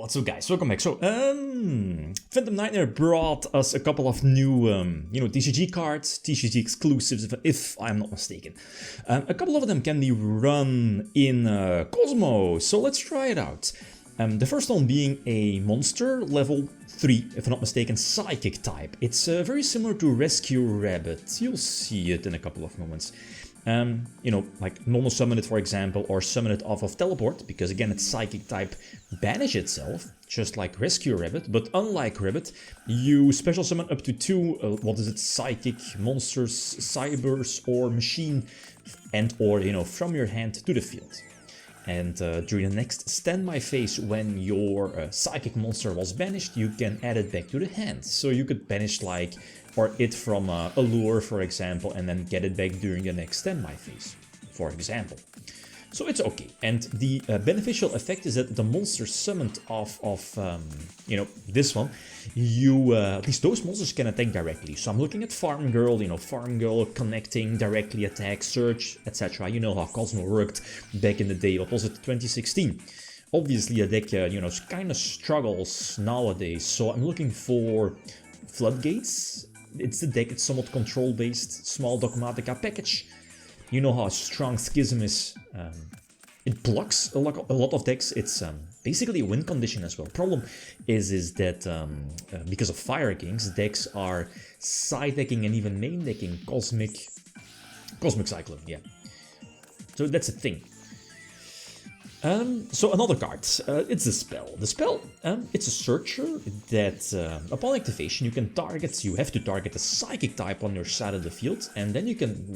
What's up, guys? Welcome back. So, Phantom Nightmare brought us a couple of new, TCG cards, TCG exclusives, if I'm not mistaken. A couple of them can be run in Kozmo, so let's try it out. The first one being a monster, level 3, if I'm not mistaken, psychic type. It's very similar to Rescue Rabbit. You'll see it in a couple of moments. Like normal summon it, for example, or summon it off of teleport, because again, it's psychic type, banish itself, just like Rescue Rabbit, but unlike Rabbit, you special summon up to 2, psychic monsters, cybers, or machine, and or, from your hand to the field. And during the next standby phase, when your psychic monster was banished, you can add it back to the hand. So you could banish it from a lure, for example, and then get it back during the next standby phase, for example. So it's okay. And the beneficial effect is that the monster summoned off of, this one, at least those monsters can attack directly. So I'm looking at Farm Girl, Farm Girl connecting, directly attack, search, etc. You know how Kozmo worked back in the day. What was it, 2016? Obviously, a deck, kind of struggles nowadays. So I'm looking for Floodgates. It's the deck, it's somewhat control-based, small Dogmatica package. You know how strong Schism is. It blocks a lot of decks. It's basically a win condition as well. Problem is that because of Fire Kings, decks are side decking and even main decking Cosmic Cyclone, yeah. So that's a thing. So another card, it's a spell. The spell, it's a searcher that upon activation you have to target a psychic type on your side of the field, and then you can,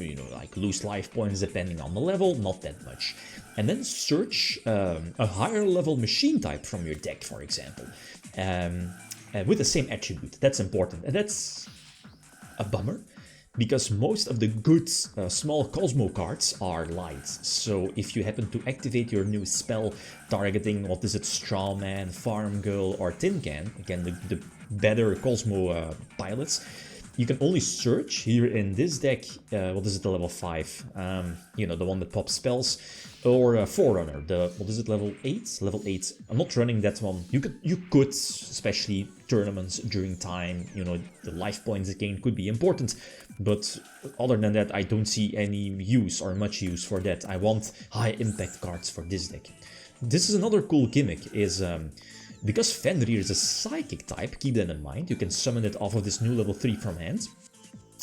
lose life points depending on the level, not that much. And then search a higher level machine type from your deck, for example, with the same attribute. That's important, and that's a bummer. Because most of the good small Kozmo cards are light. So if you happen to activate your new spell targeting, Strawman, Farm Girl, or Tin Can, again the better Kozmo pilots, you can only search here in this deck, the level 5, the one that pops spells, or Forerunner, level 8? Level 8. I'm not running that one. You could, especially tournaments during time, the life points gain could be important, but other than that, I don't see any use or much use for that. I want high impact cards for this deck. This is another cool gimmick, is because Fenrir is a psychic type, keep that in mind, you can summon it off of this new level 3 from hand.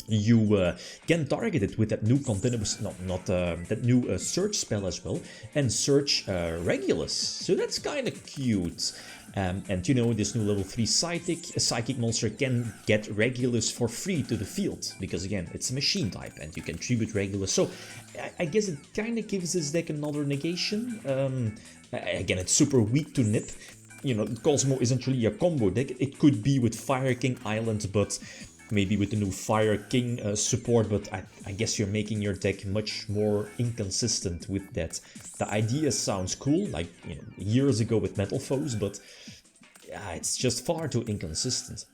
You can target it with that new continuous, that new search spell as well, and search Regulus. So that's kind of cute. And this new level 3 psychic monster can get Regulus for free to the field, because again, it's a machine type and you can tribute Regulus. So I guess it kind of gives this deck another negation. Again, it's super weak to nip. Kozmo isn't really a combo deck. It could be with Fire King Island, but maybe with the new Fire King support, but I guess you're making your deck much more inconsistent with that. The idea sounds cool, like years ago with Metal Foes, but it's just far too inconsistent.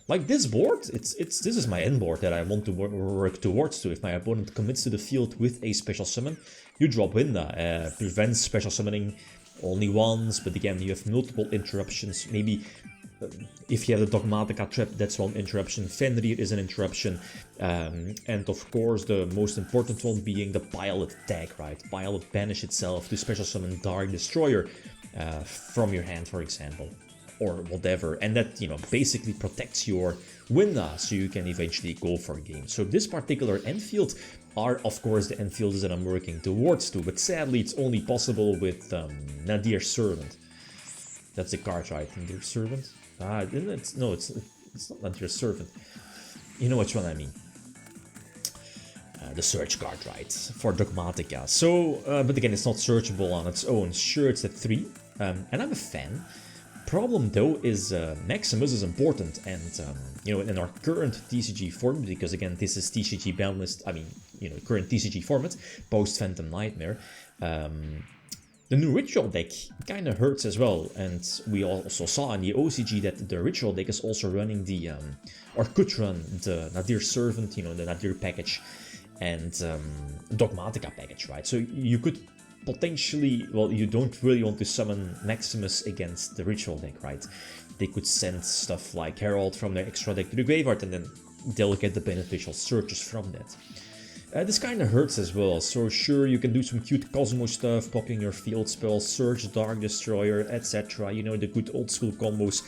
Like this board, this is my end board that I want to work towards. If my opponent commits to the field with a special summon, you drop Winda, prevents special summoning only once, but again, you have multiple interruptions. Maybe if you have the Dogmatica trap, that's one interruption. Fenrir is an interruption. And of course, the most important one being the Pilot tag, right? Pilot banish itself to special summon Dark Destroyer from your hand, for example, or whatever. And that, basically protects your Winda, so you can eventually go for a game. So this particular end field are, of course, the end fields that I'm working towards too, but sadly it's only possible with Nadir Servant. That's the card, right? Nadir Servant? It's not Nadir Servant. You know which one I mean. The search card, right? For Dogmatica. So, but again, it's not searchable on its own. Sure, it's at 3, and I'm a fan. Problem though is Maximus is important, and in our current TCG format, because again this is TCG balanced, current TCG format post Phantom Nightmare, the new Ritual deck kind of hurts as well. And we also saw in the OCG that the Ritual deck is also running or could run the Nadir Servant, the Nadir package, and Dogmatica package, right? So you could potentially, well, you don't really want to summon Maximus against the ritual deck, right? They could send stuff like Herald from their extra deck to the graveyard, and then they'll get the beneficial searches from that. This kind of hurts as well, so sure, you can do some cute Kozmo stuff, popping your field spell, Surge, Dark Destroyer, etc. You know, the good old school combos.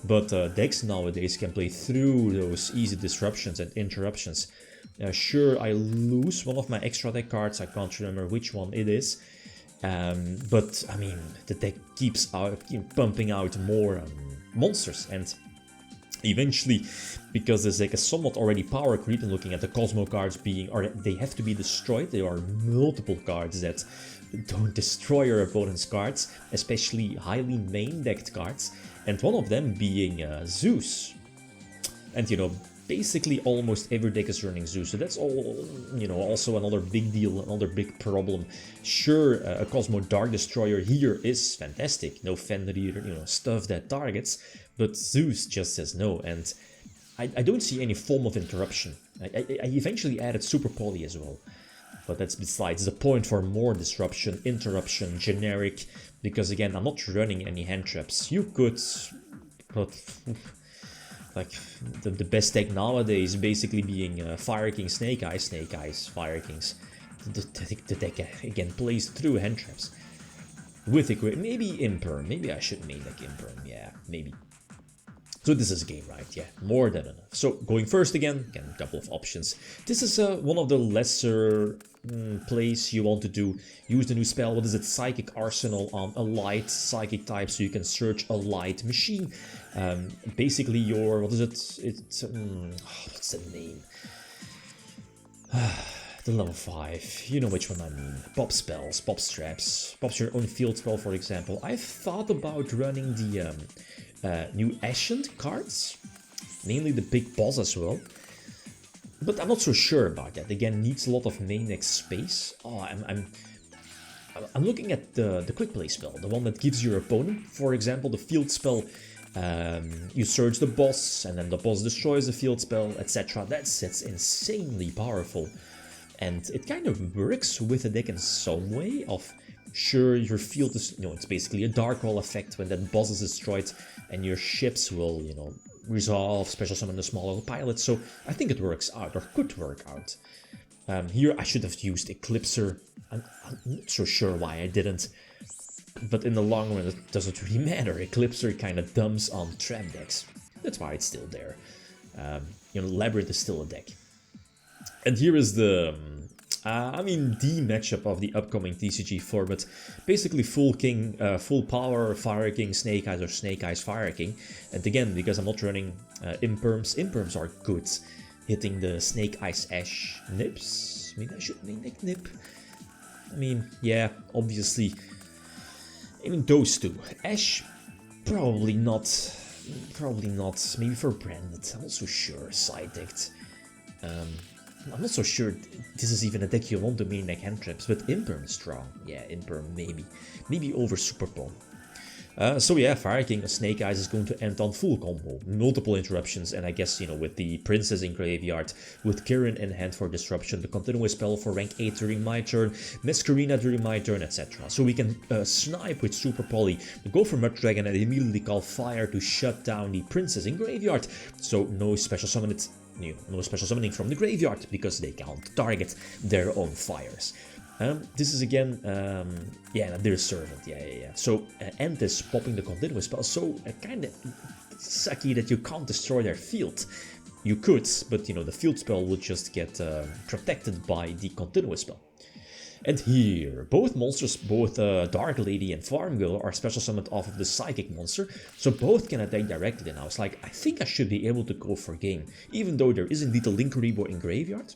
But decks nowadays can play through those easy disruptions and interruptions. Sure, I lose one of my extra deck cards, I can't remember which one it is. But, I mean, the deck keeps pumping out more monsters, and eventually, because this deck is somewhat already power creep, and looking at the Kozmo cards being, or they have to be destroyed, there are multiple cards that don't destroy your opponent's cards, especially highly main decked cards, and one of them being Zeus. And you know, basically almost every deck is running Zeus, so that's all, you know, also another big deal, another big problem. Sure, a Kozmo Dark Destroyer here is fantastic, no Fenrir, you know, stuff that targets, but Zeus just says no, and I don't see any form of interruption. I eventually added Super Poly as well, but that's besides the point. For more disruption, interruption, generic, because again, I'm not running any hand traps. You could, but like the best deck nowadays basically being Fire King, Snake Eyes, Fire Kings. The deck again plays through hand traps. With maybe Imperm, maybe I should main deck Imperm, yeah, maybe. So this is a game, right? Yeah, more than enough. So going first again, a couple of options. This is one of the lesser plays you want to do. Use the new spell, what is it? Psychic Arsenal on a light psychic type, so you can search a light machine. Basically your, what is it? It's, what's the name? The level 5, you know which one I mean. Pop spells, pop straps, pops your own field spell, for example. I've thought about running the new Ascent cards, mainly the big boss as well, but I'm not so sure about that. Again, needs a lot of main deck space. Oh, I'm looking at the quick play spell, the one that gives your opponent, for example, the field spell. You search the boss, and then the boss destroys the field spell, etc. That's insanely powerful, and it kind of works with the deck in some way. Of sure, your field is, you know, it's basically a dark roll effect when that boss is destroyed, and your ships will, you know, resolve, special summon the smaller pilots. So I think it works out, or could work out. Here I should have used Eclipser. I'm not so sure why I didn't, but in the long run it doesn't really matter. Eclipser kind of dumps on trap decks. That's why it's still there. You know, Labyrinth is still a deck. And here is the, the matchup of the upcoming TCG format. Basically full king, full power Fire King, Snake Eyes, or Snake Eyes Fire King. And again, because I'm not running Imperms are good. Hitting the Snake Eyes Ash Nips. Maybe I should name it Nip. I mean, yeah, obviously. I mean, those two. Ash, probably not. Maybe for Branded, I'm not so sure. Side decked. I'm not so sure this is even a deck you want to main deck hand traps, but Imperm is strong. Yeah, Imperm maybe. Maybe over Super Pong. So yeah, Fire King of Snake Eyes is going to end on full combo. Multiple interruptions, and I guess, you know, with the Princess in graveyard, with Kirin in hand for disruption, the continuous spell for rank 8 during my turn, Masquerina during my turn, etc. So we can snipe with Super Poly, go for Mud Dragon, and immediately call Fire to shut down the Princess in graveyard. So no special summon it. No special summoning from the graveyard, because they can't target their own fires. This is again, their servant, yeah. So End is popping the continuous spell, so kind of sucky that you can't destroy their field. You could, but you know, the field spell will just get protected by the continuous spell. And here, both monsters, both Dark Lady and Farm Girl, are special summoned off of the Psychic monster, so both can attack directly. And I was like, I think I should be able to go for game, even though there is indeed a Linkuriboh in graveyard.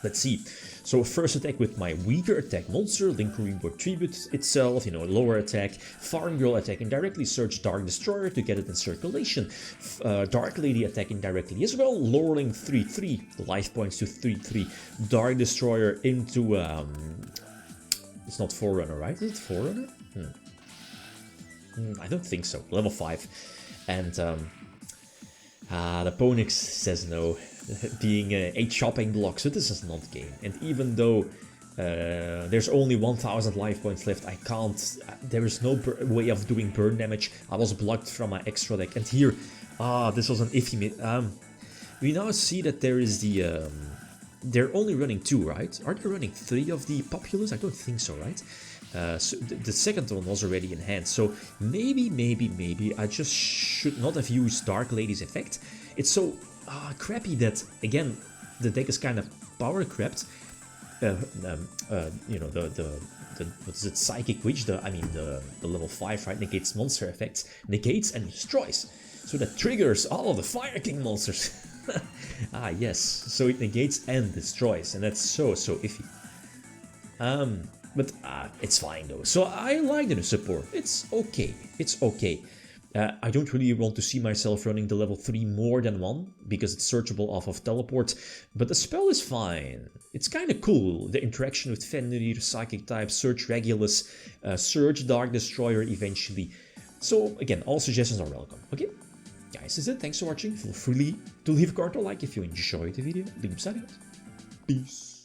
Let's see. So first attack with my weaker attack monster, Linkuriboh tribute itself, you know, lower attack. Farm Girl attacking directly, search Dark Destroyer to get it in circulation. Dark Lady attacking directly as well, lowering 3-3 life points to 3-3. Dark Destroyer into, it's not Forerunner, right? Is it Forerunner? I don't think so. Level 5. And the Ponix says no. Being a chopping block, so this is not game. And even though There's only 1000 life points left. I can't, there is no way of doing burn damage. I was blocked from my extra deck. And here, this was an iffy we now see that there is the, they're only running 2, right? Are they running 3 of the Populous? I don't think so, right? So the second one was already in hand. So maybe I just should not have used Dark Lady's effect. It's so crappy that, again, the deck is kind of power crept. You know, the what is it, Psychic Witch, the level 5, right, negates monster effects, negates and destroys. So that triggers all of the Fire King monsters. Yes, so it negates and destroys, and that's so iffy. But it's fine though. So I like the new support. It's okay. I don't really want to see myself running the level 3 more than 1, because it's searchable off of teleport, but the spell is fine. It's kind of cool, the interaction with Fenrir, Psychic type, Search Regulus, Search Dark Destroyer eventually. So again, all suggestions are welcome, okay? Guys, that's it, thanks for watching. Feel free to leave a card or like if you enjoyed the video. Peace.